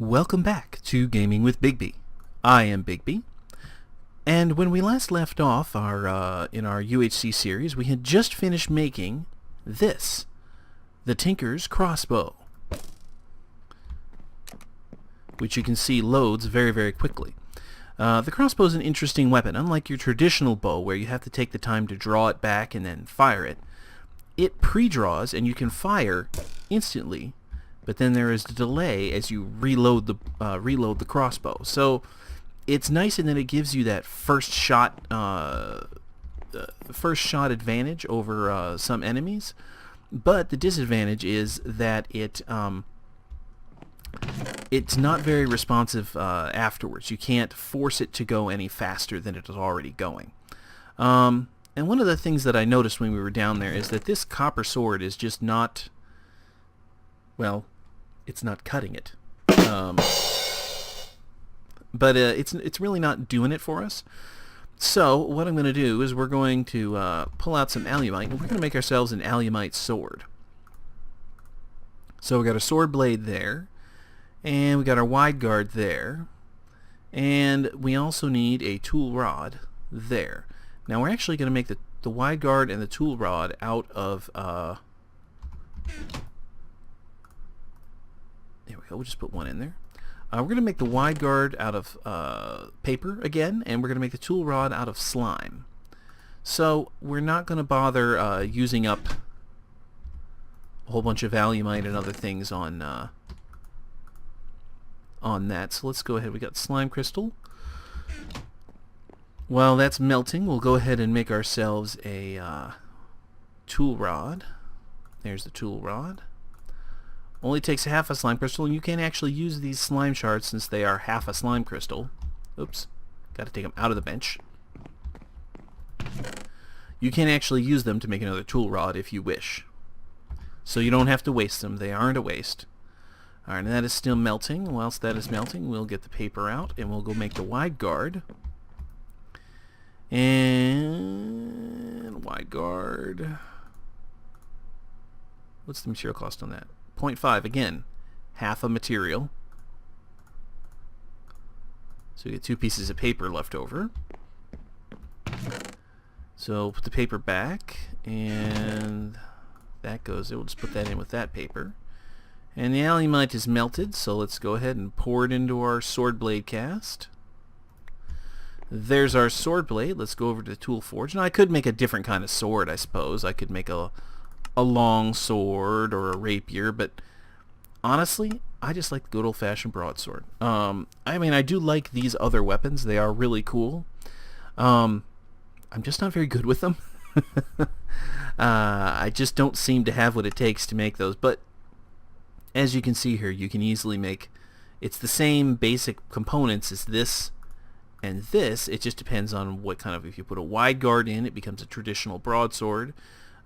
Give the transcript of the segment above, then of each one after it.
Welcome back to Gaming with Bigby. I am Bigby, and when we last left off in our UHC series, we had just finished making this, the Tinker's Crossbow, which you can see loads very, very quickly. The crossbow is an interesting weapon. Unlike your traditional bow, where you have to take the time to draw it back and then fire it, it pre-draws and you can fire instantly. But then there is a delay as you reload the crossbow. So it's nice in that it gives you that first shot advantage over some enemies. But the disadvantage is that it's not very responsive afterwards. You can't force it to go any faster than it is already going. And one of the things that I noticed when we were down there is that this copper sword is just not, well, it's not cutting it. But it's really not doing it for us. So what I'm going to do is we're going to pull out some alumite, and we're going to make ourselves an alumite sword. So we got a sword blade there, and we got our wide guard there, and we also need a tool rod there. Now we're actually going to make the wide guard and the tool rod out of there we go, we'll just put one in there. We're going to make the wide guard out of paper again, and we're going to make the tool rod out of slime. So we're not going to bother using up a whole bunch of alumite and other things on that. So let's go ahead. We got slime crystal. While that's melting, we'll go ahead and make ourselves a tool rod. There's the tool rod. Only takes half a slime crystal, and you can actually use these slime shards since they are half a slime crystal. Oops, got to take them out of the bench. You can actually use them to make another tool rod if you wish. So you don't have to waste them. They aren't a waste. Alright, and that is still melting. Whilst that is melting, we'll get the paper out, and we'll go make the wide guard. And wide guard. What's the material cost on that? 0.5, again, half a material. So we get 2 pieces of paper left over. So put the paper back, and that goes there. We'll just put that in with that paper. And the alumite is melted, so let's go ahead and pour it into our sword blade cast. There's our sword blade. Let's go over to the tool forge. Now I could make a different kind of sword, I suppose. I could make a long sword or a rapier, but honestly, I just like the good old-fashioned broadsword. I mean, I do like these other weapons. They are really cool. I'm just not very good with them. I just don't seem to have what it takes to make those, but as you can see here, you can easily make, it's the same basic components as this and this. It just depends on what kind of, if you put a wide guard in, it becomes a traditional broadsword.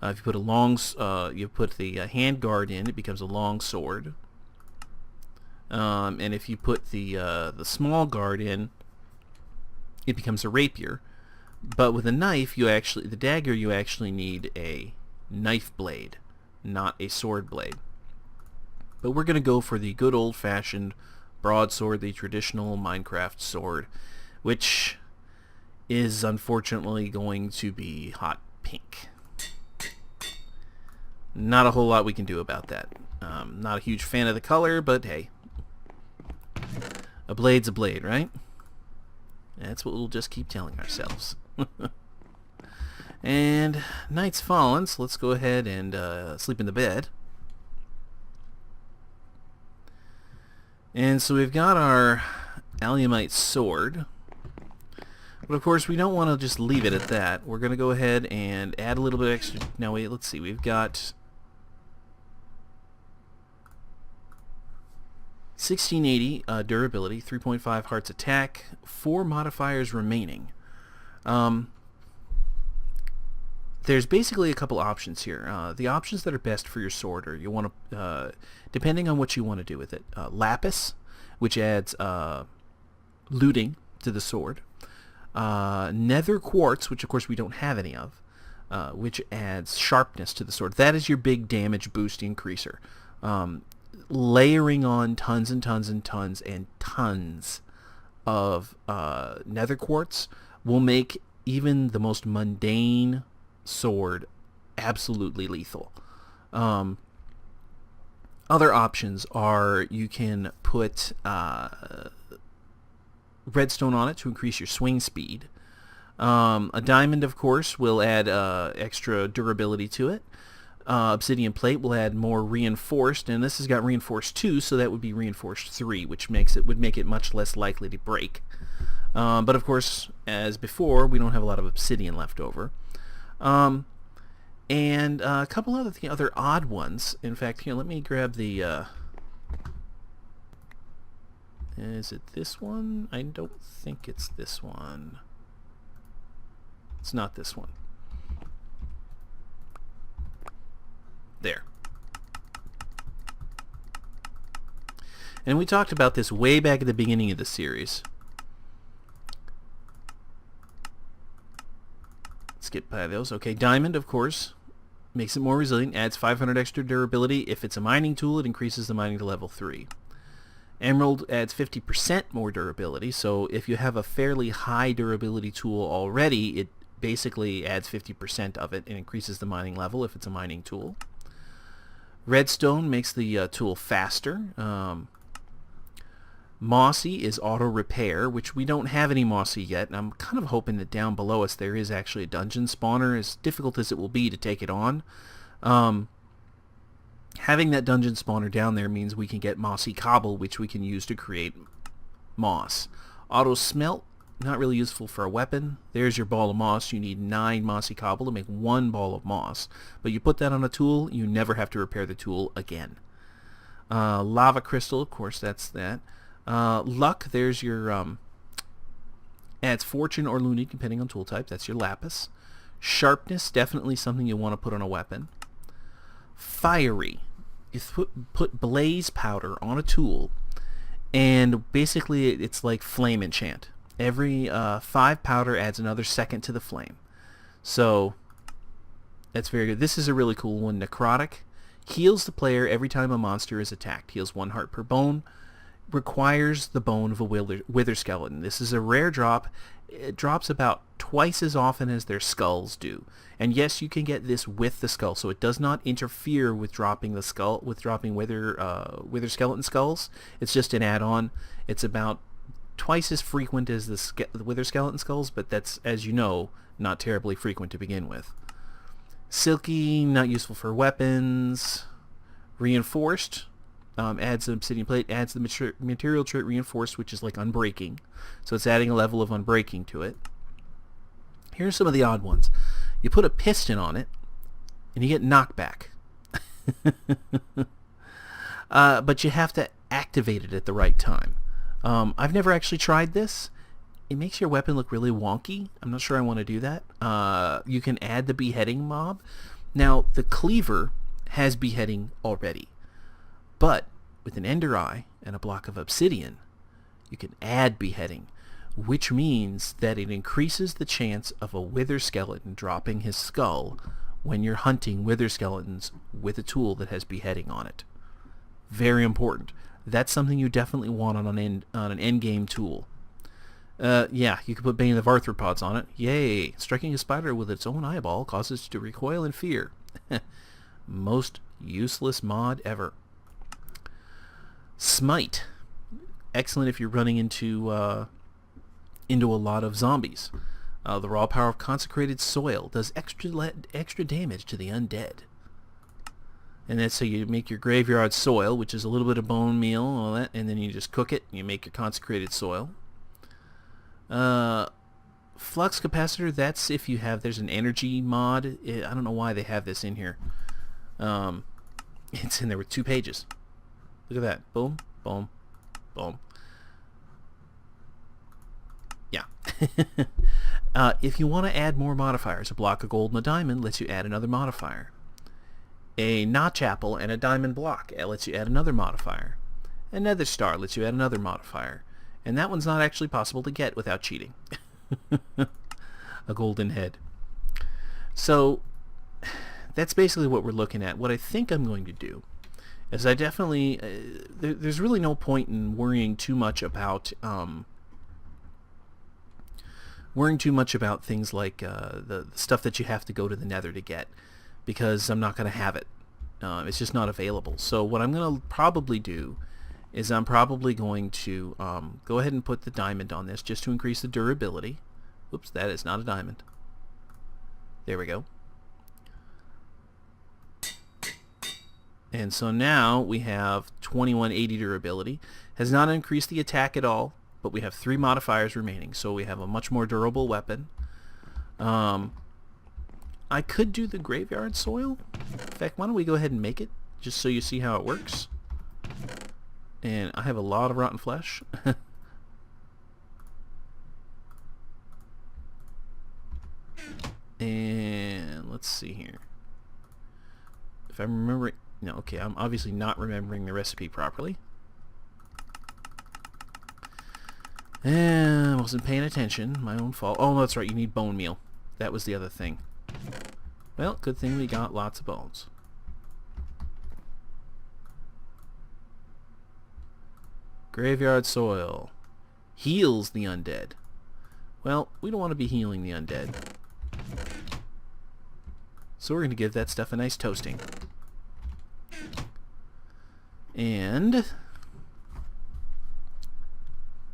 If you put you put the hand guard in, it becomes a long sword. And if you put the small guard in, it becomes a rapier. But with a knife, the dagger, you actually need a knife blade, not a sword blade. But we're going to go for the good old-fashioned broadsword, the traditional Minecraft sword, which is unfortunately going to be hot pink. Not a whole lot we can do about that. Not a huge fan of the color, but hey. A blade's a blade, right? That's what we'll just keep telling ourselves. And night's fallen, so let's go ahead and sleep in the bed. And so we've got our alumite sword. But of course, we don't want to just leave it at that. We're going to go ahead and add a little bit extra. Now wait, let's see. We've got 1680 durability, 3.5 hearts attack, 4 modifiers remaining. There's basically a couple options here. The options that are best for your sword are, you want to, depending on what you want to do with it, lapis, which adds looting to the sword. Nether quartz, which of course we don't have any of, which adds sharpness to the sword. That is your big damage boost increaser. layering on tons and tons and tons and tons of nether quartz will make even the most mundane sword absolutely lethal. Other options are you can put redstone on it to increase your swing speed. A diamond, of course, will add extra durability to it. Obsidian plate will add more reinforced, and this has got reinforced 2, so that would be reinforced 3, which would make it much less likely to break. But of course, as before, we don't have a lot of obsidian left over. And a couple other odd ones. In fact, here, let me grab the... is it this one? I don't think it's this one. It's not this one. There. And we talked about this way back at the beginning of the series. Skip by those. Okay, diamond, of course, makes it more resilient, adds 500 extra durability. If it's a mining tool, it increases the mining to level 3. Emerald adds 50% more durability, so if you have a fairly high durability tool already, it basically adds 50% of it and increases the mining level if it's a mining tool. Redstone makes the tool faster. Mossy is auto repair, which we don't have any mossy yet, and I'm kind of hoping that down below us there is actually a dungeon spawner, as difficult as it will be to take it on. Having that dungeon spawner down there means we can get mossy cobble, which we can use to create moss. Auto smelt, not really useful for a weapon. There's your ball of moss. You need 9 mossy cobble to make 1 ball of moss. But you put that on a tool, you never have to repair the tool again. Lava crystal, of course, that's that. Luck, there's your, adds fortune or looting depending on tool type. That's your lapis. Sharpness, definitely something you want to put on a weapon. Fiery, you put blaze powder on a tool, and basically it's like flame enchant. Every 5 powder adds another second to the flame. So that's very good. This is a really cool one. Necrotic heals the player every time a monster is attacked. Heals 1 heart per bone. Requires the bone of a wither skeleton. This is a rare drop. It drops about twice as often as their skulls do. And yes, you can get this with the skull, so it does not interfere with dropping the skull, with dropping wither skeleton skulls. It's just an add-on. It's about twice as frequent as the wither skeleton skulls, but that's, as you know, not terribly frequent to begin with. Silky, not useful for weapons. Reinforced, adds an obsidian plate, adds the material trait reinforced, which is like unbreaking. So it's adding a level of unbreaking to it. Here's some of the odd ones. You put a piston on it, and you get knockback. But you have to activate it at the right time. I've never actually tried this. It makes your weapon look really wonky. I'm not sure I want to do that. You can add the beheading mob. Now, the cleaver has beheading already. But with an ender eye and a block of obsidian, you can add beheading, which means that it increases the chance of a wither skeleton dropping his skull when you're hunting wither skeletons with a tool that has beheading on it. Very important. That's something you definitely want on an end game tool. Yeah, you can put Bane of Arthropods on it. Yay! Striking a spider with its own eyeball causes it to recoil in fear. Most useless mod ever. Smite. Excellent if you're running into a lot of zombies. The raw power of consecrated soil does extra damage to the undead. And that's how you make your graveyard soil, which is a little bit of bone meal and all that, and then you just cook it and you make your consecrated soil. Flux capacitor, that's if you have, there's an energy mod. I don't know why they have this in here. It's in there with 2 pages. Look at that. Boom, boom, boom. Yeah. If you want to add more modifiers, a block of gold and a diamond lets you add another modifier. A notch apple and a diamond block lets you add another modifier. A nether star lets you add another modifier. And that one's not actually possible to get without cheating. A golden head. So that's basically what we're looking at. What I think I'm going to do As I definitely, there's really no point in worrying too much about things like the stuff that you have to go to the Nether to get, because I'm not going to have it. It's just not available. So what I'm going to probably do is I'm probably going to go ahead and put the diamond on this just to increase the durability. Oops, that is not a diamond. There we go. And so now we have 2180 durability. Has not increased the attack at all, but we have 3 modifiers remaining, so we have a much more durable weapon. I could do the graveyard soil. In fact, why don't we go ahead and make it, just so you see how it works. And I have a lot of rotten flesh. And let's see here. If I'm remembering... No, okay, I'm obviously not remembering the recipe properly. And I wasn't paying attention. My own fault. Oh, that's right, you need bone meal. That was the other thing. Well, good thing we got lots of bones. Graveyard soil. Heals the undead. Well, we don't want to be healing the undead. So we're going to give that stuff a nice toasting. And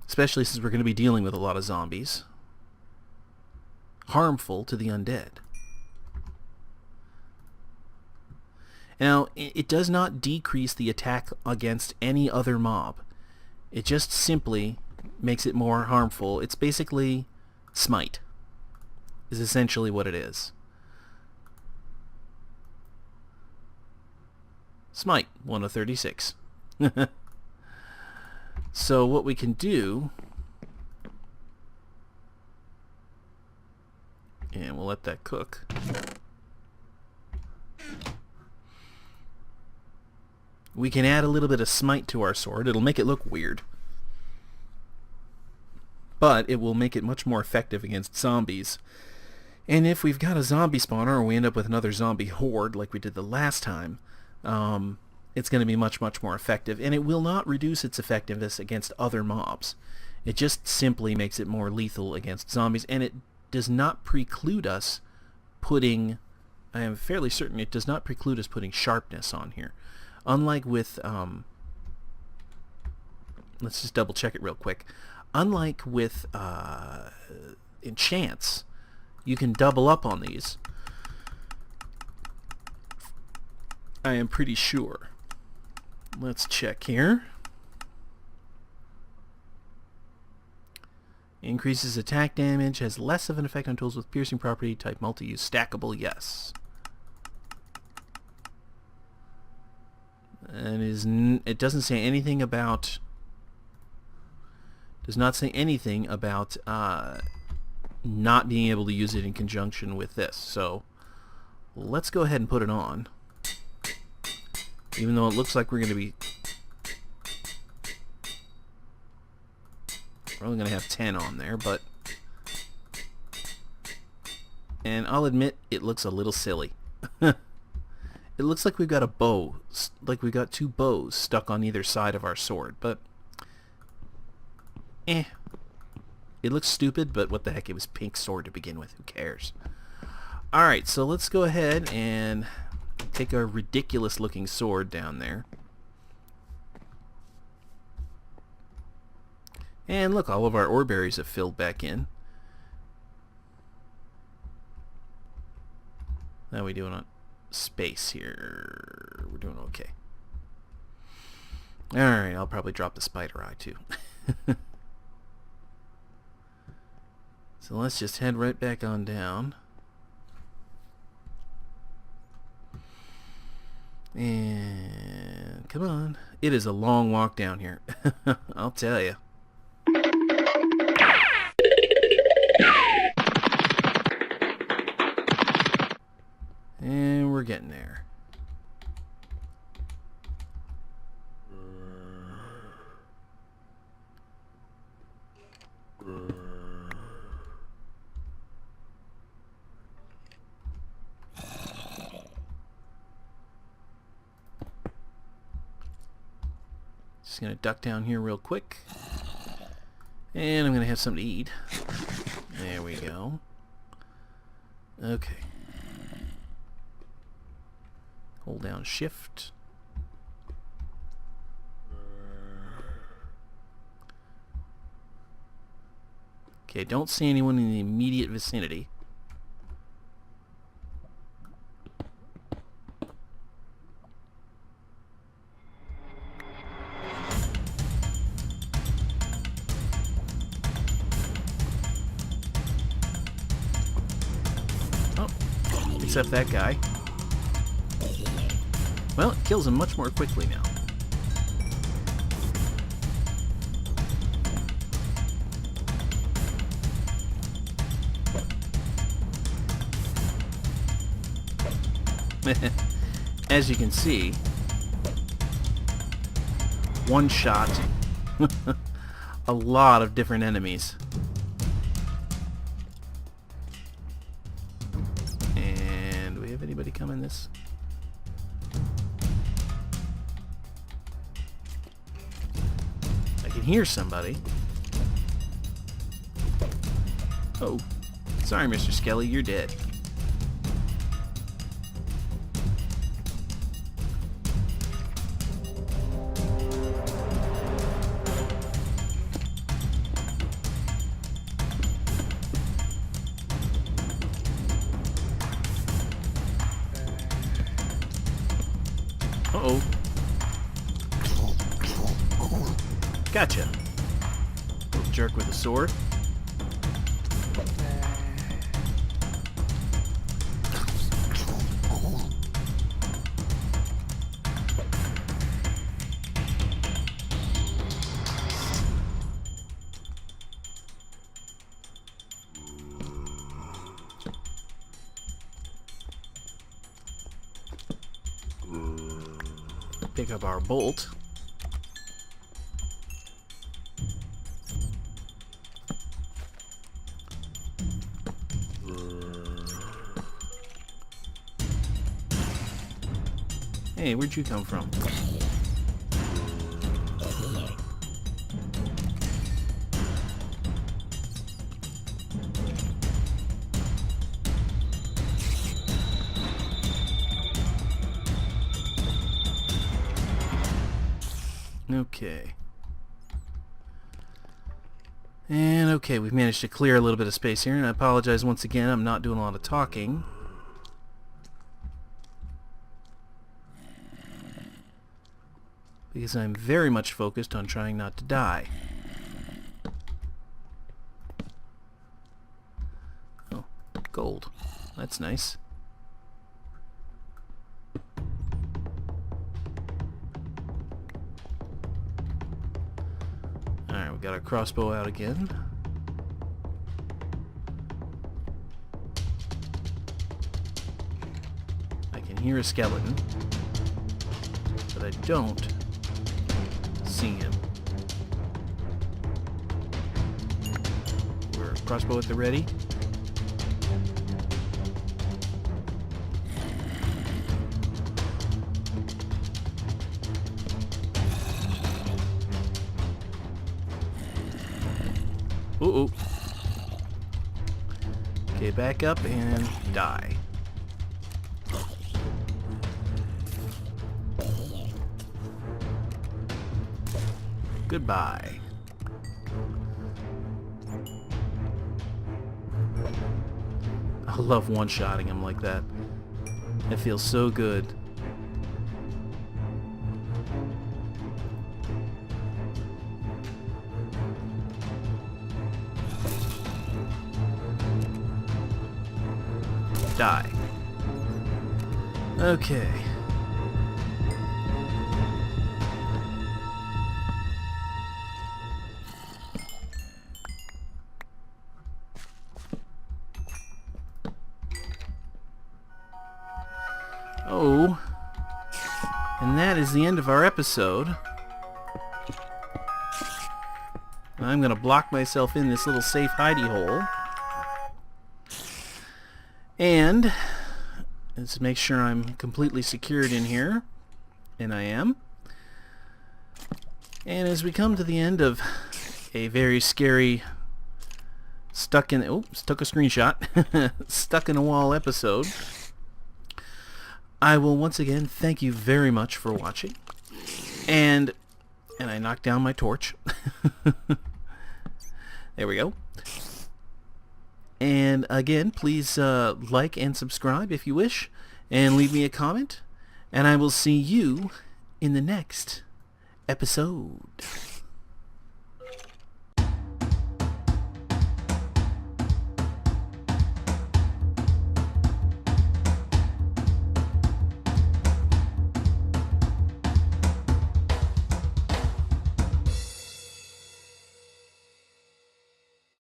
especially since we're going to be dealing with a lot of zombies, harmful to the undead. Now, it does not decrease the attack against any other mob. It just simply makes it more harmful. It's basically smite, is essentially what it is. Smite, 1 of 36. So what we can do, and we'll let that cook. We can add a little bit of smite to our sword. It'll make it look weird, but it will make it much more effective against zombies. And if we've got a zombie spawner, or we end up with another zombie horde like we did the last time, it's going to be much, much more effective. And it will not reduce its effectiveness against other mobs. It just simply makes it more lethal against zombies, and it does not preclude us putting... I am fairly certain it does not preclude us putting sharpness on here. Unlike with... let's just double check it real quick. Unlike with enchants, you can double up on these. I am pretty sure. Let's check here. Increases attack damage, has less of an effect on tools with piercing property, type multi-use, stackable, yes. And it doesn't say anything about... does not say anything about not being able to use it in conjunction with this. So let's go ahead and put it on. Even though it looks like we're going to be... we're only going to have 10 on there, but... and I'll admit, it looks a little silly. It looks like we've got a bow, like we've got 2 bows stuck on either side of our sword, but... It looks stupid, but what the heck, it was pink sword to begin with. Who cares? Alright, so let's go ahead and take our ridiculous looking sword down there. And look, all of our ore berries have filled back in. How are we doing on space here? We're doing okay. Alright, I'll probably drop the spider eye too. So let's just head right back on down. And come on. It is a long walk down here. I'll tell you. And we're getting there. going to duck down here real quick. And I'm going to have something to eat. There we go. Okay. Hold down shift. Okay, don't see anyone in the immediate vicinity. Oh, except that guy. Well, it kills him much more quickly now. As you can see, one shot a lot of different enemies. And do we have anybody coming this? I can hear somebody. Oh, sorry, Mr. Skelly, you're dead. Uh-oh. Gotcha. Little jerk with a sword. Pick up our bolt. Hey, where'd you come from? Okay. And okay, we've managed to clear a little bit of space here, and I apologize once again, I'm not doing a lot of talking. Because I'm very much focused on trying not to die. Oh, gold. That's nice. Alright, we got our crossbow out again. I can hear a skeleton, but I don't see him. We're crossbow at the ready. Ooh. Okay, back up and die. Goodbye. I love one-shotting him like that. It feels so good. Die. Okay. Oh. And that is the end of our episode. I'm going to block myself in this little safe hidey hole. And let's make sure I'm completely secured in here. And I am. And as we come to the end of a very scary stuck in a screenshot stuck in a wall episode, I will once again thank you very much for watching. And I knocked down my torch. There we go. And again, please like and subscribe if you wish, and leave me a comment, and I will see you in the next episode.